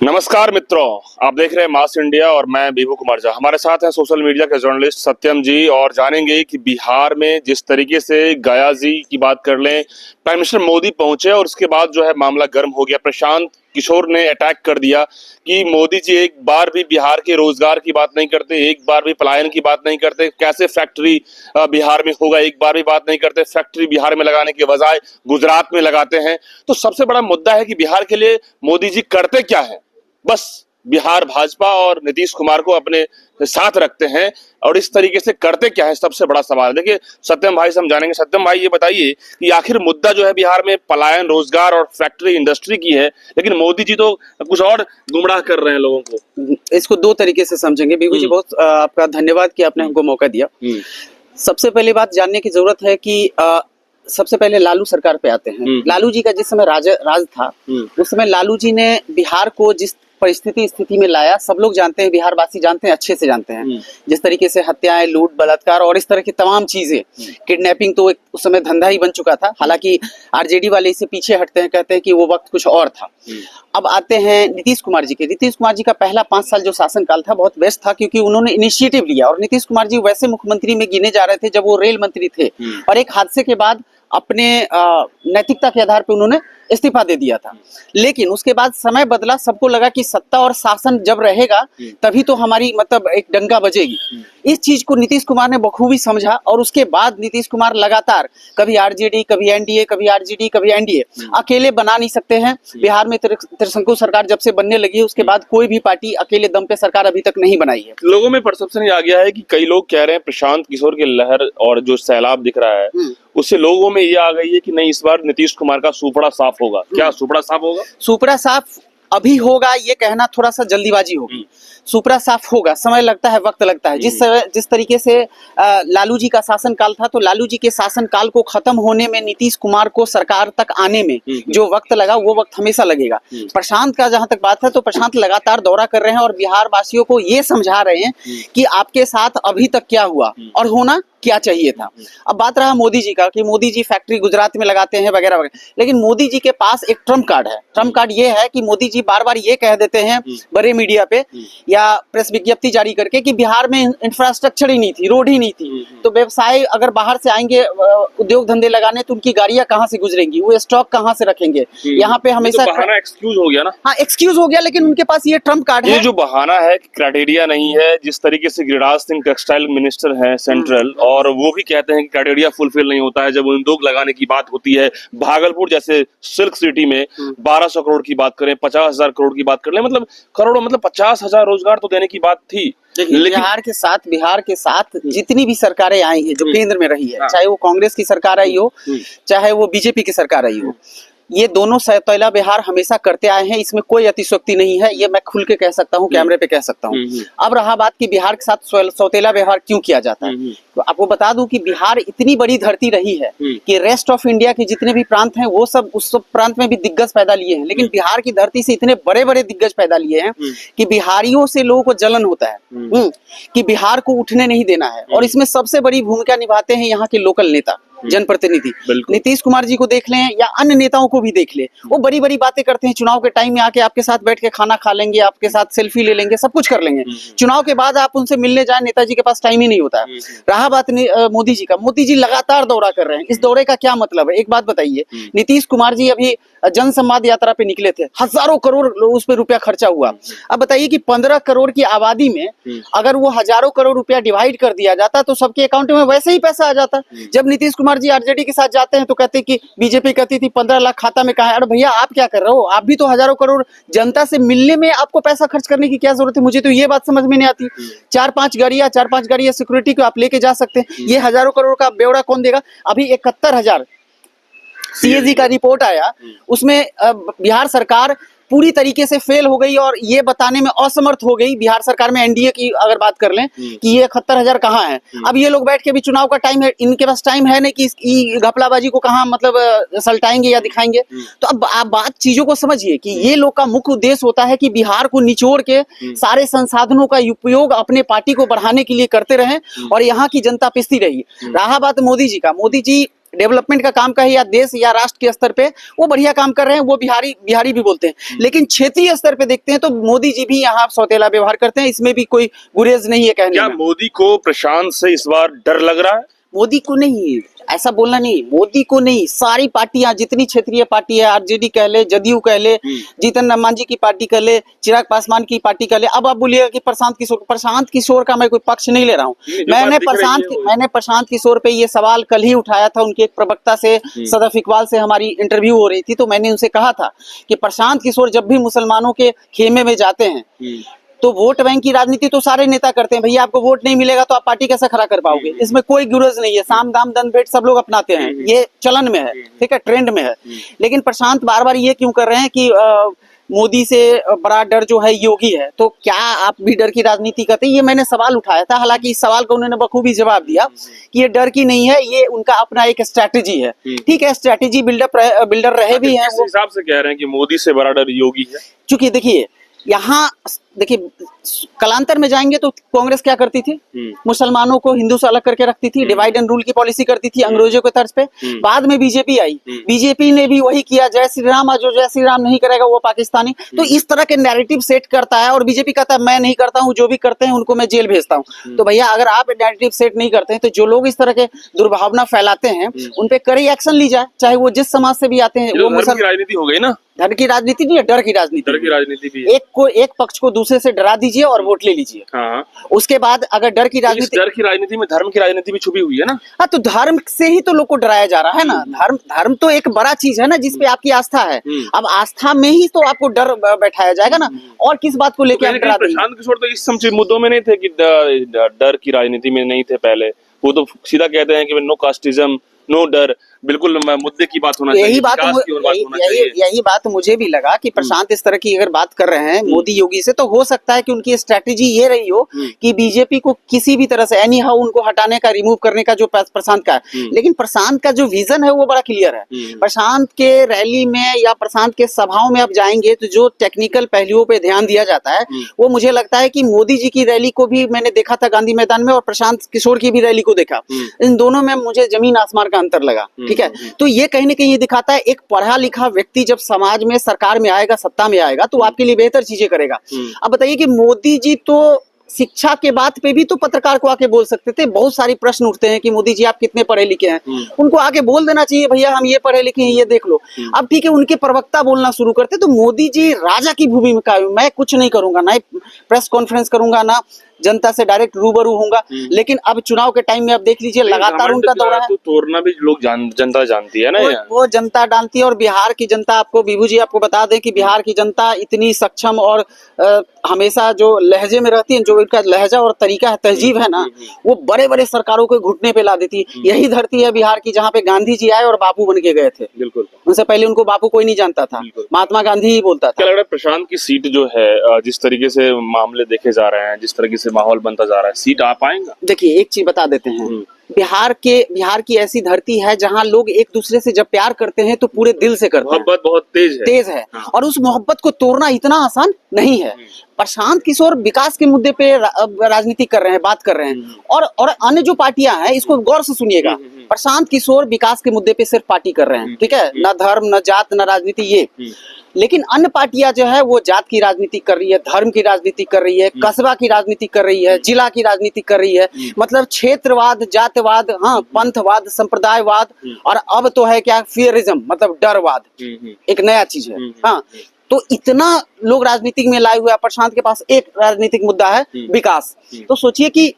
नमस्कार मित्रों, आप देख रहे हैं मास इंडिया और मैं बीभू कुमार झा। हमारे साथ हैं सोशल मीडिया के जर्नलिस्ट सत्यम जी और जानेंगे कि बिहार में जिस तरीके से गया जी की बात कर लें, प्राइम मिनिस्टर मोदी पहुंचे और उसके बाद जो है मामला गर्म हो गया। प्रशांत किशोर ने अटैक कर दिया कि मोदी जी एक बार भी बिहार के रोजगार की बात नहीं करते, एक बार भी पलायन की बात नहीं करते, कैसे फैक्ट्री बिहार में होगा एक बार भी बात नहीं करते, फैक्ट्री बिहार में लगाने के बजाय गुजरात में लगाते हैं। तो सबसे बड़ा मुद्दा है कि बिहार के लिए मोदी जी करते क्या है। बस बिहार भाजपा और नीतीश कुमार को अपने साथ रखते हैं और इस तरीके से करते क्या है, सबसे बड़ा सवाल। देखिए सत्यम भाई से हम जानेंगे। सत्यम भाई ये बताइए कि आखिर मुद्दा जो है बिहार में पलायन, रोजगार और फैक्ट्री इंडस्ट्री की है, लेकिन मोदी जी तो कुछ और गुमराह कर रहे हैं लोगों को। इसको दो तरीके से समझेंगे। बीबू जी बहुत आपका धन्यवाद कि आपने हमको मौका दिया। सबसे पहली बात जानने की जरूरत है कि सबसे पहले लालू सरकार पे आते हैं। लालू जी का जिस समय राज था उस समय लालू जी ने बिहार को जिस स्थिति में लाया, सब लोग जानते हैं, बिहार वासी जानते हैं, अच्छे से जानते हैं। जिस तरीके से हत्याएं, लूट, बलात्कार और इस तरह की तमाम चीजें, किडनैपिंग तो एक उस समय धंधा ही बन चुका था। हालांकि आरजेडी वाले इसे पीछे हटते हैं, कहते हैं कि वो वक्त कुछ और था। अब आते हैं नीतीश कुमार जी के। नीतीश कुमार जी का पहला 5 साल जो शासनकाल था बहुत बेस्ट था, क्योंकि उन्होंने इनिशिएटिव लिया। और नीतीश कुमार जी वैसे मुख्यमंत्री में गिने जा रहे थे जब वो रेल मंत्री थे, और एक हादसे के बाद अपने नैतिकता के आधार पर उन्होंने इस्तीफा दे दिया था। लेकिन उसके बाद समय बदला, सबको लगा कि सत्ता और शासन जब रहेगा तभी तो हमारी मतलब एक डंका बजेगी। इस चीज को नीतीश कुमार ने बखूबी समझा और उसके बाद नीतीश कुमार लगातार कभी आरजेडी, कभी एनडीए, कभी आरजेडी, कभी एनडीए, अकेले बना नहीं सकते हैं। बिहार में त्रिशंकु सरकार जब से बनने लगी उसके बाद कोई भी पार्टी अकेले दम पे सरकार अभी तक नहीं बनाई है। लोगों में परसेप्शन ये आ गया है कि कई लोग कह रहे हैं प्रशांत किशोर की लहर और जो सैलाब दिख रहा है उससे लोगों में ये आ गई है कि नहीं, इस बार नीतीश कुमार का सुपड़ा साफ होगा। क्या सुपड़ा साफ होगा? सुपड़ा साफ अभी होगा ये कहना थोड़ा सा जल्दीबाजी होगी। सुपड़ा साफ होगा, समय लगता है, वक्त लगता है। जिस तरीके से लालू जी का शासनकाल था, तो लालू जी के शासनकाल को खत्म होने में, नीतीश कुमार को सरकार तक आने में जो वक्त लगा वो वक्त हमेशा लगेगा। प्रशांत का जहां तक बात है तो प्रशांत लगातार दौरा कर रहे हैं और बिहार वासियों को ये समझा रहे हैं कि आपके साथ अभी तक क्या हुआ और होना क्या चाहिए था। अब बात रहा मोदी जी का कि मोदी जी फैक्ट्री गुजरात में लगाते हैं वगैरह वगैरह, लेकिन मोदी जी के पास एक ट्रम्प कार्ड है। ट्रम्प कार्ड ये है कि मोदी जी बार बार ये कह देते हैं बड़े मीडिया पे या प्रेस विज्ञप्ति जारी करके कि बिहार में इंफ्रास्ट्रक्चर ही नहीं थी, रोड ही नहीं थी, तो व्यवसाय अगर बाहर से आएंगे उद्योग धंधे लगाने तो उनकी गाड़ियां कहाँ से गुजरेंगी, वो स्टॉक कहाँ से रखेंगे। यहाँ पे हमेशा तो बहाना एक्सक्यूज हो गया ना। हाँ, एक्सक्यूज हो गया, लेकिन उनके पास ये ट्रम्प कार्ड है। ये जो बहाना है कि क्राइटेरिया नहीं है, जिस तरीके से गिरिराज सिंह टेक्सटाइल मिनिस्टर हैं सेंट्रल, और वो भी कहते हैं कि क्राइटेरिया फुलफिल नहीं होता है जब उद्योग लगाने की बात होती है। भागलपुर जैसे सिल्क सिटी में 1200 करोड़ की बात करें, 50,000 करोड़ की बात कर लें, मतलब करोड़ों, मतलब 50,000 रोजगार तो देने की बात थी। बिहार के साथ जितनी भी सरकारें आई हैं जो केंद्र में रही है, चाहे वो कांग्रेस की सरकार आई हो, चाहे वो बीजेपी की सरकार आई हो, ये दोनों सौतेला व्यवहार हमेशा करते आए हैं। इसमें कोई अतिशयोक्ति नहीं है, ये मैं खुल के कह सकता हूँ, कैमरे पे कह सकता हूँ। अब रहा बात कि बिहार के साथ सौतेला व्यवहार क्यों किया जाता है, तो आपको बता दूं कि बिहार इतनी बड़ी धरती रही है कि रेस्ट ऑफ इंडिया के जितने भी प्रांत हैं वो सब उस प्रांत में भी दिग्गज पैदा लिए हैं, लेकिन बिहार की धरती से इतने बड़े बड़े दिग्गज पैदा लिए हैं कि बिहारियों से लोगों को जलन होता है कि बिहार को उठने नहीं देना है। और इसमें सबसे बड़ी भूमिका निभाते हैं यहाँ के लोकल नेता, जनप्रतिनिधि। नीतीश कुमार जी को देख लें या अन्य नेताओं को भी देख ले, वो बड़ी बड़ी बातें करते हैं। चुनाव के टाइम में आके आपके साथ बैठ के खाना खा लेंगे, आपके साथ सेल्फी ले लेंगे, सब कुछ कर लेंगे। चुनाव के बाद आप उनसे मिलने जाए, नेताजी के पास टाइम ही नहीं होता है। रहा बात मोदी जी का, मोदी जी लगातार दौरा कर रहे हैं। इस दौरे का क्या मतलब है, एक बात बताइए। नीतीश कुमार जी अभी जन संवाद यात्रा पे निकले थे, हजारों करोड़ उस पर रुपया खर्चा हुआ। अब बताइए कि 15 करोड़ की आबादी में अगर वो हजारों करोड़ रुपया डिवाइड कर दिया जाता तो सबके अकाउंट में वैसे ही पैसा आ जाता। जब नीतीश कुमार जी आरजेडी के साथ जाते हैं तो कहते हैं कि बीजेपी कहती थी 15 लाख खाता में कहाँ है। अरे भैया, आप क्या कर रहे हो? आप भी तो हजारों करोड़ जनता से मिलने में आपको पैसा खर्च करने की क्या जरूरत है? मुझे तो ये बात समझ में नहीं आती। 4-5 गाड़ियां सिक्योरिटी को आप लेके जा सकते हैं, ये हजारों करोड़ का ब्यौरा कौन देगा? अभी 71,000 सीएजी का रिपोर्ट आया, उसमें बिहार सरकार पूरी तरीके से फेल हो गई और ये बताने में असमर्थ हो गई बिहार सरकार में, एनडीए की अगर बात कर लें, कि ये 71,000 कहाँ है। अब ये लोग बैठ के भी चुनाव का टाइम है, इनके पास टाइम है नहीं कि घपलाबाजी को कहाँ मतलब सलटाएंगे या दिखाएंगे। तो अब आप बात चीजों को समझिए कि ये लोग का मुख्य उद्देश्य होता है कि बिहार को निचोड़ के सारे संसाधनों का उपयोग अपने पार्टी को बढ़ाने के लिए करते रहे और यहाँ की जनता पिसती रही। रहा बात मोदी जी का, मोदी जी डेवलपमेंट का काम का है या देश या राष्ट्र के स्तर पे वो बढ़िया काम कर रहे हैं, वो बिहारी बिहारी भी बोलते हैं। लेकिन क्षेत्रीय स्तर पे देखते हैं तो मोदी जी भी यहाँ सौतेला व्यवहार करते हैं, इसमें भी कोई गुरेज नहीं है कहने क्या में। मोदी को प्रशांत से इस बार डर लग रहा है? मोदी को नहीं, ऐसा बोलना नहीं, मोदी को नहीं, सारी पार्टियां जितनी क्षेत्रीय पार्टी है, आरजेडी कह ले, जदयू कह ले, जीतन राम मांझी की पार्टी कह ले, चिराग पासवान की पार्टी कह ले। अब आप बोलिएगा कि प्रशांत किशोर का मैं कोई पक्ष नहीं ले रहा हूँ। मैंने प्रशांत किशोर पे ये सवाल कल ही उठाया था, उनके एक प्रवक्ता से सदफ इकबाल से हमारी इंटरव्यू हो रही थी, तो मैंने उनसे कहा था कि प्रशांत किशोर जब भी मुसलमानों के खेमे में जाते हैं तो वोट बैंक की राजनीति तो सारे नेता करते हैं। भैया आपको वोट नहीं मिलेगा तो आप पार्टी कैसे खड़ा कर पाओगे? इसमें कोई गुरज नहीं है, साम दाम दंड भेंट सब लोग अपनाते हैं, ये चलन में है, ठीक है, ट्रेंड में है। लेकिन प्रशांत बार बार ये क्यों कर रहे हैं कि मोदी से बड़ा डर जो है योगी है, तो क्या आप भी डर की राजनीति करते हैं? ये मैंने सवाल उठाया था, हालांकि इस सवाल को उन्होंने बखूबी जवाब दिया कि ये डर की नहीं है, ये उनका अपना एक स्ट्रैटेजी है। ठीक है, स्ट्रैटेजी बिल्डर रहे भी हैं। इस हिसाब से कह रहे हैं कि मोदी से बड़ा डर योगी है? चूंकि देखिए यहाँ देखिए कलांतर में जाएंगे तो कांग्रेस क्या करती थी, मुसलमानों को हिंदू से अलग करके रखती थी, डिवाइड एंड रूल की पॉलिसी करती थी अंग्रेजों के तर्ज पे। बाद में बीजेपी आई, बीजेपी ने भी वही किया, जय श्री राम, जो जय श्री राम नहीं करेगा वो पाकिस्तानी। तो इस तरह के नैरेटिव सेट करता है और बीजेपी कहता है मैं नहीं करता हूँ, जो भी करते हैं उनको मैं जेल भेजता हूँ। तो भैया अगर आप नैरेटिव सेट नहीं करते हैं तो जो लोग इस तरह के दुर्भावना फैलाते हैं उन पे कड़ी एक्शन ली जाए, चाहे वो जिस समाज से भी आते हैं। वो राजनीति हो गई ना, धर्म की राजनीति नहीं है, डर की राजनीति। डर की राजनीति भी है। एक पक्ष को दूसरे से डरा दीजिए और वोट ले लीजिए। हाँ। उसके बाद अगर डर की राजनीति, डर की राजनीति में धर्म की राजनीति भी छुपी हुई है ना। हाँ, तो धर्म से ही तो लोग को डराया जा रहा है ना। धर्म तो एक बड़ा चीज है ना जिसपे आपकी आस्था है। अब आस्था में ही तो आपको डर बैठाया जाएगा ना, और किस बात को लेकर आप डरा देंगे? प्रशांत किशोर तो इस मुद्दों में नहीं थे कि डर की राजनीति में नहीं थे पहले, वो तो सीधा कहते हैं कि नो कास्टिज्म, नो डर, बिल्कुल मुद्दे की बात होना चाहिए, यही बात मुझे भी लगा कि प्रशांत इस तरह की अगर बात कर रहे हैं मोदी योगी से, तो हो सकता है कि उनकी स्ट्रैटेजी ये रही हो कि बीजेपी को किसी भी तरह से एनी हाउ उनको हटाने का, रिमूव करने का जो प्रशांत का है। लेकिन प्रशांत का जो विजन है वो बड़ा क्लियर है। प्रशांत के रैली में या प्रशांत के सभाओं में आप जाएंगे तो जो टेक्निकल पहलुओं पे ध्यान दिया जाता है वो मुझे लगता है कि मोदी जी की रैली को भी मैंने देखा था गांधी मैदान में, और प्रशांत किशोर की भी रैली को देखा, इन दोनों में मुझे जमीन आसमान का अंतर लगा। ठीक है, तो ये कहीं ना कहीं ये दिखाता है एक पढ़ा लिखा व्यक्ति जब समाज में, सरकार में आएगा, सत्ता में आएगा, तो आपके लिए बेहतर चीजें करेगा। अब बताइए कि मोदी जी तो शिक्षा के बात पे भी तो पत्रकार को आके बोल सकते थे। बहुत सारी प्रश्न उठते हैं कि मोदी जी आप कितने पढ़े लिखे हैं, उनको आके बोल देना चाहिए भैया हम ये पढ़े लिखे हैं, ये देख लो। अब ठीक है, उनके प्रवक्ता बोलना शुरू करते तो मोदी जी राजा की भूमिका, मैं कुछ नहीं करूंगा, ना प्रेस कॉन्फ्रेंस करूंगा, ना जनता से डायरेक्ट रूबरू होऊंगा। लेकिन अब चुनाव के टाइम में आप देख लीजिए लगातार उनका दौरा है। तो तोड़ना भी लोग जनता जानती है ना, वो जनता जानती है। और बिहार की जनता, आपको विभू जी आपको बता दें कि बिहार की जनता इतनी सक्षम और हमेशा जो लहजे में रहती है, जो इनका लहजा और तरीका है, तहजीब है ना, वो बड़े बड़े सरकारों को घुटने पे ला देती है। यही धरती है बिहार की जहाँ पे गांधी जी आए और बापू बन के गए थे। बिल्कुल, उनसे पहले उनको बापू कोई नहीं जानता था, महात्मा गांधी ही बोलता था। क्या लग रहा है प्रशांत की सीट जो है, जिस तरीके से मामले देखे जा रहे हैं, जिस तरीके से माहौल बनता जा रहा है, सीट आ पाएंगा? देखिए एक चीज बता देते हैं, बिहार की ऐसी धरती है जहां लोग एक दूसरे से जब प्यार करते हैं तो पूरे दिल से करते हैं। मोहब्बत बहुत तेज है। हाँ। और उस मोहब्बत को तोड़ना इतना आसान नहीं है। प्रशांत किशोर विकास के मुद्दे पे राजनीति कर रहे हैं, बात कर रहे हैं, और अन्य जो पार्टियां हैं, इसको गौर से सुनिएगा, प्रशांत किशोर विकास के मुद्दे पे सिर्फ पार्टी कर रहे हैं, ठीक है, न धर्म, न जात, न राजनीति, ये। लेकिन अन्य पार्टियां जो है वो जात की राजनीति कर रही है, धर्म की राजनीति कर रही है, कस्बा की राजनीति कर रही है, जिला की राजनीति कर रही है, मतलब क्षेत्रवाद, जातवाद, हाँ, पंथवाद, संप्रदायवाद, और अब तो है क्या, फियरिज्म, मतलब डरवाद, एक नया चीज है। हाँ, तो इतना लोग राजनीतिक में लाए हुए हैं। प्रशांत के पास एक राजनीतिक मुद्दा है, विकास। तो सोचिए कि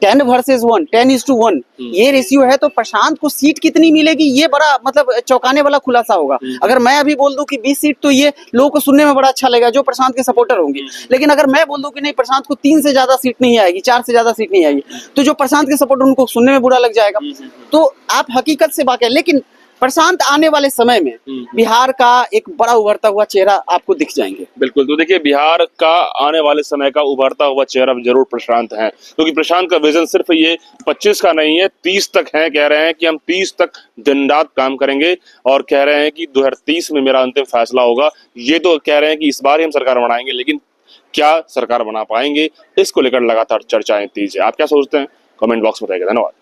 10 वर्सेस 1, 10:1 ये रेशियो है, तो प्रशांत को सीट कितनी मिलेगी, ये बड़ा मतलब चौंकाने वाला खुलासा होगा। अगर मैं अभी बोल दूं कि 20 सीट, तो ये लोगों को सुनने में बड़ा अच्छा लगेगा जो प्रशांत के सपोर्टर होंगे। लेकिन अगर मैं बोल दूं कि नहीं, प्रशांत को 3 से ज्यादा सीट नहीं आएगी, 4 से ज्यादा सीट नहीं आएगी, तो जो प्रशांत के सपोर्टर उनको सुनने में बुरा लग जाएगा। तो आप हकीकत से वाकई, लेकिन प्रशांत आने वाले समय में बिहार का एक बड़ा उभरता हुआ चेहरा आपको दिख जाएंगे। बिल्कुल, तो देखिए बिहार का आने वाले समय का उभरता हुआ चेहरा जरूर प्रशांत है, क्योंकि प्रशांत का विजन सिर्फ ये 25 का नहीं है, 30 तक है। कह रहे हैं कि हम 30 तक दिन रात काम करेंगे, और कह रहे हैं कि 2030 में मेरा अंतिम फैसला होगा। ये तो कह रहे हैं कि इस बार ही हम सरकार बनाएंगे, लेकिन क्या सरकार बना पाएंगे, इसको लेकर लगातार चर्चाएं तेज है। आप क्या सोचते हैं? कमेंट बॉक्स में बताइएगा। धन्यवाद।